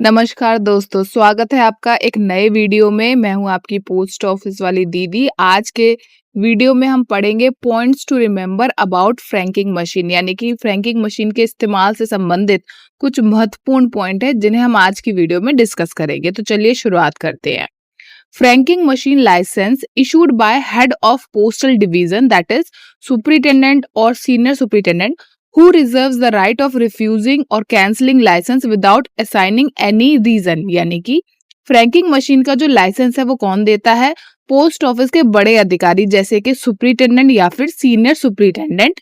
नमस्कार दोस्तों, स्वागत है आपका एक नए वीडियो में। मैं हूं आपकी पोस्ट ऑफिस वाली दीदी। आज के वीडियो में हम पढ़ेंगे points to remember about franking machine, यानी कि फ्रैंकिंग मशीन के इस्तेमाल से संबंधित कुछ महत्वपूर्ण पॉइंट है जिन्हें हम आज की वीडियो में डिस्कस करेंगे। तो चलिए शुरुआत करते हैं। Franking machine licence issued by head of postal division, that is superintendent और senior superintendent, who reserves the right of refusing or cancelling license without assigning any reason। यानी कि फ्रैंकिंग मशीन का जो लाइसेंस है वो कौन देता है? पोस्ट ऑफिस के बड़े अधिकारी जैसे कि सुपरिटेंडेंट या फिर सीनियर सुपरिटेंडेंट।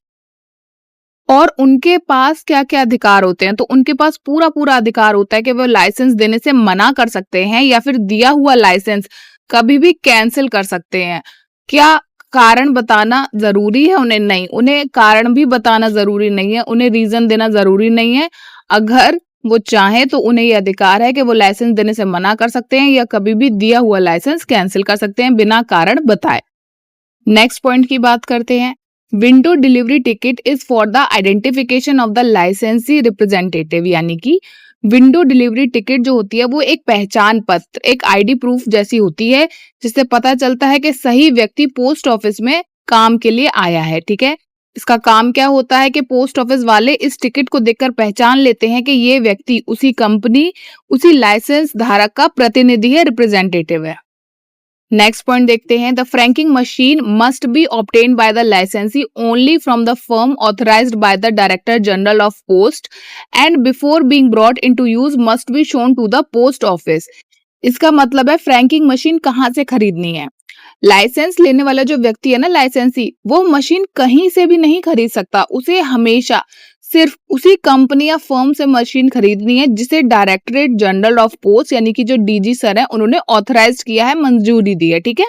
और उनके पास क्या क्या अधिकार होते हैं? तो उनके पास पूरा पूरा अधिकार होता है कि वो लाइसेंस देने से मना कर सकते हैं या फिर दिया हुआ लाइसेंस कभी भी कैंसिल कर सकते हैं। क्या कारण बताना जरूरी है उन्हें? नहीं, उन्हें कारण भी बताना जरूरी नहीं है, उन्हें रीजन देना जरूरी नहीं है। अगर वो चाहें तो उन्हें ये अधिकार है कि वो लाइसेंस देने से मना कर सकते हैं या कभी भी दिया हुआ लाइसेंस कैंसिल कर सकते हैं बिना कारण बताए। नेक्स्ट पॉइंट की बात करते हैं। Window delivery ticket is for the identification of the लाइसेंसी रिप्रेजेंटेटिव, यानी कि विंडो डिलीवरी टिकट जो होती है वो एक पहचान पत्र, एक आईडी प्रूफ जैसी होती है जिससे पता चलता है कि सही व्यक्ति पोस्ट ऑफिस में काम के लिए आया है। ठीक है, इसका काम क्या होता है कि पोस्ट ऑफिस वाले इस टिकट को देखकर पहचान लेते हैं कि ये व्यक्ति उसी कंपनी, उसी लाइसेंस धारक का प्रतिनिधि है, रिप्रेजेंटेटिव है। नेक्स्ट पॉइंट देखते हैं। The franking machine must be obtain by the licensee only from the firm authorised by the director general of post and before being brought into use must be shown to the post office. इसका मतलब है franking machine कहाँ से खरीदनी है। Licence लेने वाला जो व्यक्ति है ना, लाइसेंसी, वो मशीन कहीं से भी नहीं खरीद सकता। उसे हमेशा सिर्फ उसी कंपनी या फर्म से मशीन खरीदनी है जिसे डायरेक्टरेट जनरल ऑफ पोस्ट यानी कि जो डीजी सर है उन्होंने ऑथराइज किया है, मंजूरी दी है। ठीक है,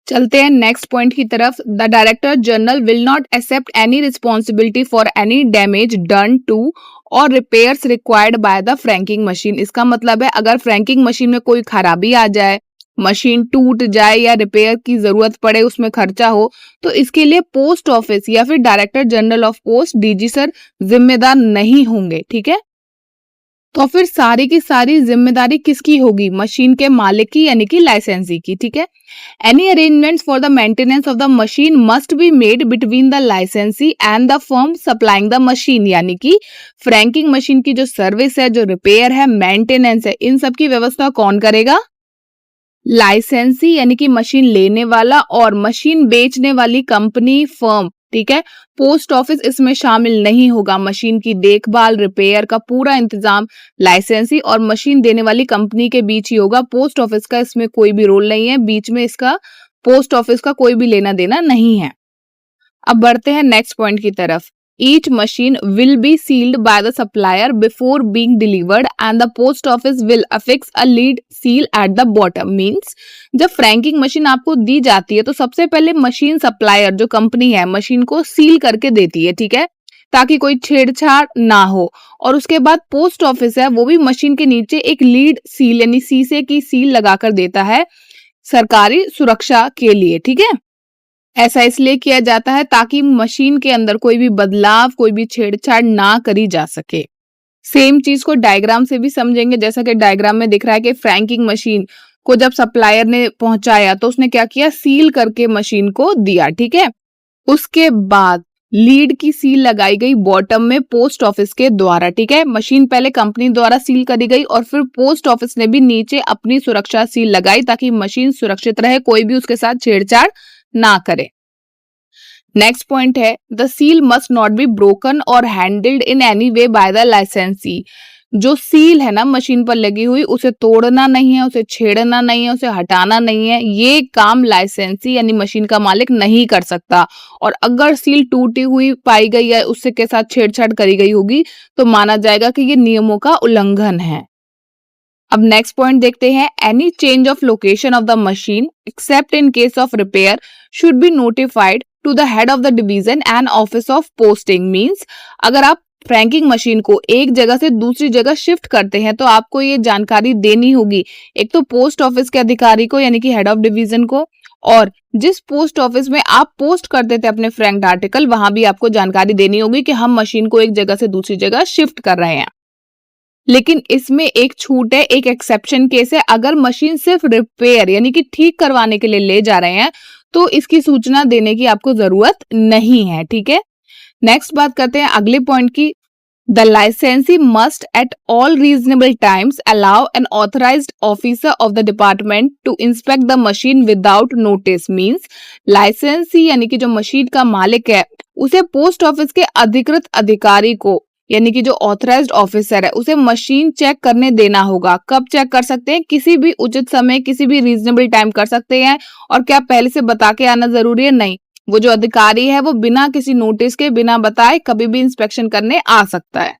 चलते हैं नेक्स्ट पॉइंट की तरफ। The director general will not accept any responsibility for any damage done to or repairs required by the franking machine. इसका मतलब है अगर फ्रैंकिंग मशीन में कोई खराबी आ जाए, मशीन टूट जाए या रिपेयर की जरूरत पड़े, उसमें खर्चा हो, तो इसके लिए पोस्ट ऑफिस या फिर director general of post DG sir जिम्मेदार नहीं होंगे। ठीक है, तो फिर सारी की सारी जिम्मेदारी किसकी होगी? मशीन के मालिक की, यानी कि लाइसेंसी की। ठीक है, any arrangements for the maintenance of the machine must be made between the licensee and the firm supplying the machine, यानी कि फ्रैंकिंग मशीन की जो सर्विस है, जो रिपेयर है, मेंटेनेंस है, इन सब की व्यवस्था कौन करेगा? लाइसेंसी यानी कि मशीन लेने वाला और मशीन बेचने वाली कंपनी, फर्म। ठीक है, पोस्ट ऑफिस इसमें शामिल नहीं होगा। मशीन की देखभाल, रिपेयर का पूरा इंतजाम लाइसेंसी और मशीन देने वाली कंपनी के बीच ही होगा। पोस्ट ऑफिस का इसमें कोई भी रोल नहीं है, बीच में इसका पोस्ट ऑफिस का कोई भी लेना देना नहीं है। अब बढ़ते हैं नेक्स्ट पॉइंट की तरफ। Each machine will be sealed by the supplier before being delivered and the post office will affix a lead seal at the bottom। Means जब फ्रैंकिंग मशीन आपको दी जाती है तो सबसे पहले मशीन सप्लायर जो कंपनी है मशीन को सील करके देती है। ठीक है, ताकि कोई छेड़छाड़ ना हो। और उसके बाद पोस्ट ऑफिस है वो भी मशीन के नीचे एक लीड सील यानी शीशे की सील लगाकर देता है सरकारी सुरक्षा के लिए। ठीक है, ऐसा इसलिए किया जाता है ताकि मशीन के अंदर कोई भी बदलाव, कोई भी छेड़छाड़ ना करी जा सके। सेम चीज को डायग्राम से भी समझेंगे। जैसा कि डायग्राम में दिख रहा है कि फ्रैंकिंग मशीन को जब सप्लायर ने पहुंचाया तो उसने क्या किया? सील करके मशीन को दिया। ठीक है, उसके बाद लीड की सील लगाई गई बॉटम में पोस्ट ऑफिस के द्वारा। ठीक है, मशीन पहले कंपनी द्वारा सील करी गई और फिर पोस्ट ऑफिस ने भी नीचे अपनी सुरक्षा सील लगाई ताकि मशीन सुरक्षित रहे, कोई भी उसके साथ छेड़छाड़ ना करे। नेक्स्ट पॉइंट है the seal must not be broken or handled in any way by the licensee. जो सील है ना मशीन पर लगी हुई, उसे तोड़ना नहीं है, उसे छेड़ना नहीं है, उसे हटाना नहीं है। ये काम लाइसेंसी यानी मशीन का मालिक नहीं कर सकता। और अगर सील टूटी हुई पाई गई या उससे के साथ छेड़छाड़ करी गई होगी तो माना जाएगा कि ये नियमों का उल्लंघन है। अब नेक्स्ट पॉइंट देखते हैं। Any change of location of the machine except in case of repair should be notified to the head of the division and office of posting. Means अगर आप फ्रैंकिंग मशीन को एक जगह से दूसरी जगह शिफ्ट करते हैं तो आपको ये जानकारी देनी होगी, एक तो पोस्ट ऑफिस के अधिकारी को यानी कि हेड ऑफ डिवीजन को, और जिस पोस्ट ऑफिस में आप पोस्ट करते थे अपने फ्रैंक्ड आर्टिकल वहां भी आपको जानकारी देनी होगी कि हम मशीन को एक जगह से दूसरी जगह शिफ्ट कर रहे हैं। लेकिन इसमें एक छूट है, एक एक्सेप्शन केस है। अगर मशीन सिर्फ रिपेयर यानी कि ठीक करवाने के लिए ले जा रहे हैं तो इसकी सूचना देने की आपको जरूरत नहीं है, ठीक है। नेक्स्ट बात करते हैं अगले पॉइंट की। The licensee must at all reasonable times allow an authorized officer of the department to inspect the machine without notice। Means licensee यानी कि जो मशीन का मालिक है उसे पोस्ट ऑफिस के अधिकृत अधिकारी को यानी कि जो ऑथराइज्ड ऑफिसर है उसे मशीन चेक करने देना होगा। कब चेक कर सकते हैं? किसी भी उचित समय, किसी भी रीजनेबल टाइम कर सकते हैं। और क्या पहले से बता के आना जरूरी है? नहीं, वो जो अधिकारी है वो बिना किसी नोटिस के, बिना बताए कभी भी इंस्पेक्शन करने आ सकता है।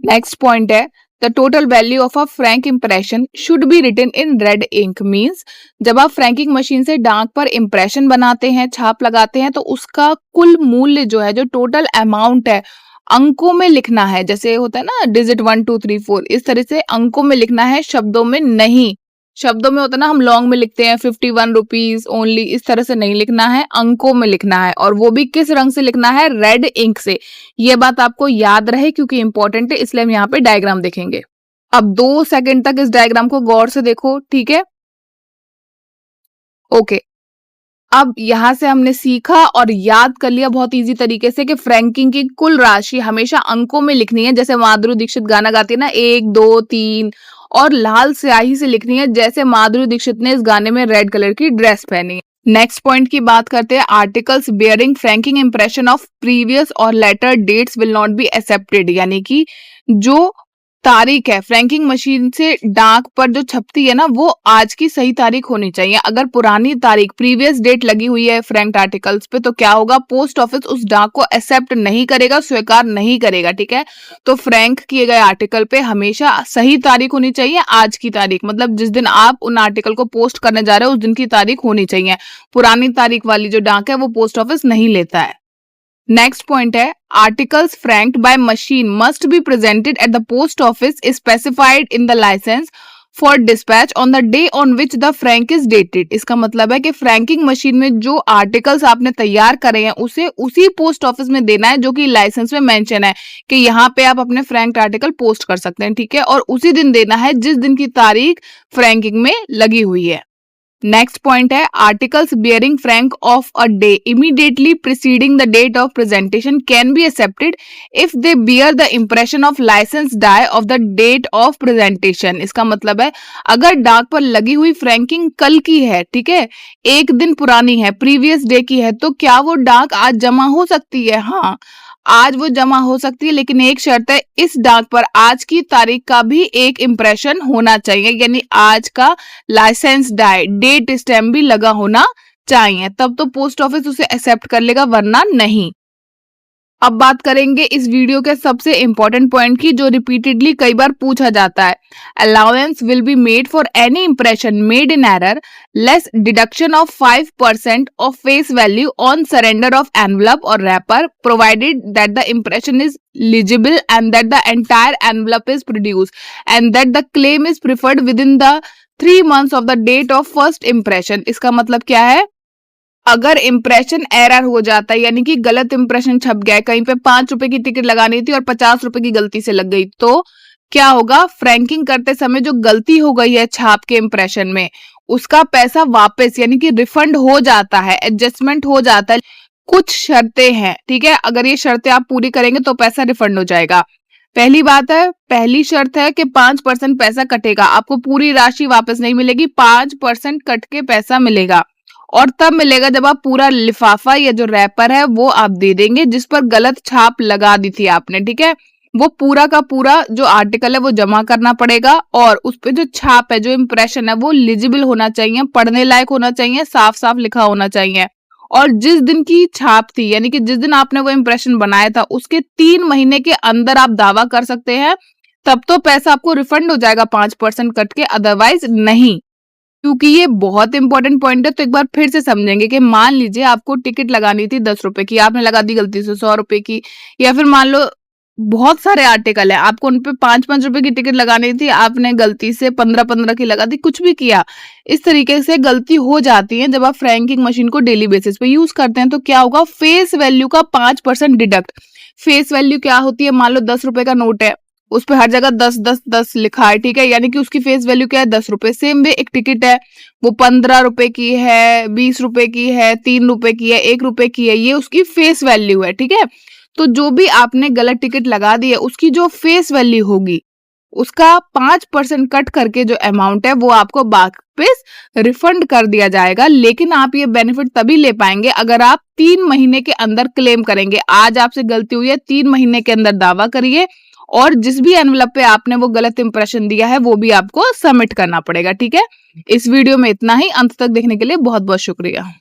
नेक्स्ट पॉइंट है the total value of a frank impression should be written in red ink. Means जब आप फ्रैंकिंग मशीन से डाक पर इंप्रेशन बनाते हैं, छाप लगाते हैं, तो उसका कुल मूल्य जो है, जो टोटल अमाउंट है, अंकों में लिखना है। जैसे होता है ना डिजिट 1 2 3 4, इस तरह से अंकों में लिखना है, शब्दों में नहीं। शब्दों में होता है ना, हम लॉन्ग में लिखते हैं 51 रुपीज ओनली, इस तरह से नहीं लिखना है, अंकों में लिखना है। और वो भी किस रंग से लिखना है? रेड इंक से। ये बात आपको याद रहे क्योंकि इंपॉर्टेंट है, इसलिए हम यहाँ पे डायग्राम देखेंगे। अब 2 सेकंड तक इस डायग्राम को गौर से देखो, ठीक है। ओके, अब यहां से हमने सीखा और याद कर लिया बहुत इजी तरीके से कि फ्रैंकिंग की कुल राशि हमेशा अंकों में लिखनी है। जैसे माधुरी दीक्षित गाना गाती है ना, 1 2 3, और लाल स्याही से लिखनी है, जैसे माधुरी दीक्षित ने इस गाने में रेड कलर की ड्रेस पहनी है। नेक्स्ट पॉइंट की बात करते हैं। Articles bearing franking impression of previous or later dates will not be accepted. यानी कि जो तारीख है फ्रैंकिंग मशीन से डाक पर जो छपती है ना, वो आज की सही तारीख होनी चाहिए। अगर पुरानी तारीख, प्रीवियस डेट लगी हुई है फ्रैंक आर्टिकल्स पे, तो क्या होगा? पोस्ट ऑफिस उस डाक को एक्सेप्ट नहीं करेगा, स्वीकार नहीं करेगा, ठीक है। तो फ्रैंक किए गए आर्टिकल पे हमेशा सही तारीख होनी चाहिए, आज की तारीख। मतलब जिस दिन आप उन आर्टिकल को पोस्ट करने जा रहे हो उस दिन की तारीख होनी चाहिए। पुरानी तारीख वाली जो डाक है वो पोस्ट ऑफिस नहीं लेता है। नेक्स्ट पॉइंट है articles franked by machine must be presented at the post office specified in the licence for dispatch on the day on which the frank is dated. इसका मतलब है कि फ्रैंकिंग मशीन में जो आर्टिकल्स आपने तैयार करे हैं उसे उसी पोस्ट ऑफिस में देना है जो कि लाइसेंस में मेंशन है कि यहाँ पे आप अपने फ्रैंक्ड आर्टिकल पोस्ट कर सकते हैं, ठीक है। और उसी दिन देना है जिस दिन की तारीख फ्रैंकिंग में लगी हुई है। नेक्स्ट पॉइंट है articles bearing frank of a day immediately preceding the date of presentation can be accepted if they bear the impression of licence die of the date of presentation. इसका मतलब है अगर डाक पर लगी हुई फ्रैंकिंग कल की है, ठीक है, एक दिन पुरानी है, प्रीवियस डे की है, तो क्या वो डाक आज जमा हो सकती है? हाँ, आज वो जमा हो सकती है, लेकिन एक शर्त है, इस डाक पर आज की तारीख का भी एक इंप्रेशन होना चाहिए, यानी आज का लाइसेंस डाई डेट स्टैम्प भी लगा होना चाहिए, तब तो पोस्ट ऑफिस उसे एक्सेप्ट कर लेगा, वरना नहीं। अब बात करेंगे इस वीडियो के सबसे इंपॉर्टेंट पॉइंट की, जो रिपीटेडली कई बार पूछा जाता है। Allowance will be made for any impression made in error less deduction ऑफ 5% of face value on surrender of envelope or wrapper provided that the impression is legible and that the entire envelope is produce and that the claim is preferred within the 3 months of the date of first impression. इसका मतलब क्या है? अगर impression error हो जाता है, यानी कि गलत इंप्रेशन छप गया, कहीं पे 5 रुपए की टिकट लगानी थी और 50 रुपए की गलती से लग गई, तो क्या होगा? फ्रैंकिंग करते समय जो गलती हो गई है छाप के इंप्रेशन में, उसका पैसा वापस यानी कि रिफंड हो जाता है, एडजस्टमेंट हो जाता है। कुछ शर्तें हैं, ठीक है, अगर ये शर्तें आप पूरी करेंगे तो पैसा रिफंड हो जाएगा। पहली बात है, पहली शर्त है कि 5% पैसा कटेगा, आपको पूरी राशि वापस नहीं मिलेगी, 5% कट के पैसा मिलेगा। और तब मिलेगा जब आप पूरा लिफाफा या जो रैपर है वो आप दे देंगे जिस पर गलत छाप लगा दी थी आपने, ठीक है। वो पूरा का पूरा जो आर्टिकल है वो जमा करना पड़ेगा और उस पे जो छाप है, जो इंप्रेशन है, वो लिजिबल होना चाहिए, पढ़ने लायक होना चाहिए, साफ साफ लिखा होना चाहिए। और जिस दिन की छाप थी, यानी कि जिस दिन आपने वो इंप्रेशन बनाया था, उसके 3 महीने के अंदर आप दावा कर सकते हैं, तब तो पैसा आपको रिफंड हो जाएगा 5% कट के, अदरवाइज नहीं। क्योंकि ये बहुत इंपॉर्टेंट पॉइंट है, तो एक बार फिर से समझेंगे कि मान लीजिए आपको टिकट लगानी थी 10 रुपए की, आपने लगा दी गलती से 100 रुपए की, या फिर मान लो बहुत सारे आर्टिकल है, आपको उन पे 5-5 रुपए की टिकट लगानी थी, आपने गलती से 15-15 की लगा दी, कुछ भी किया। इस तरीके से गलती हो जाती है जब आप फ्रैंकिंग मशीन को डेली बेसिस पे यूज करते हैं। तो क्या होगा? फेस वैल्यू का 5% डिडक्ट। फेस वैल्यू क्या होती है? मान लो 10 रुपए का नोट है, उस पे हर जगह 10 लिखा है, ठीक है, यानी कि उसकी फेस वैल्यू क्या है, 10 रुपए। सेम वे एक टिकट है, वो 15 रुपए की है, 20 रुपए की है, 3 रुपए की है, 1 रुपए की है, ये उसकी फेस वैल्यू है, ठीक है। तो जो भी आपने गलत टिकट लगा दी है, उसकी जो फेस वैल्यू होगी, उसका 5% कट करके जो अमाउंट है वो आपको वापस रिफंड कर दिया जाएगा। लेकिन आप ये बेनिफिट तभी ले पाएंगे अगर आप 3 महीने के अंदर क्लेम करेंगे। आज आपसे गलती हुई है, 3 महीने के अंदर दावा करिए, और जिस भी एनवलप पे आपने वो गलत इंप्रेशन दिया है वो भी आपको सबमिट करना पड़ेगा, ठीक है। इस वीडियो में इतना ही। अंत तक देखने के लिए बहुत बहुत शुक्रिया।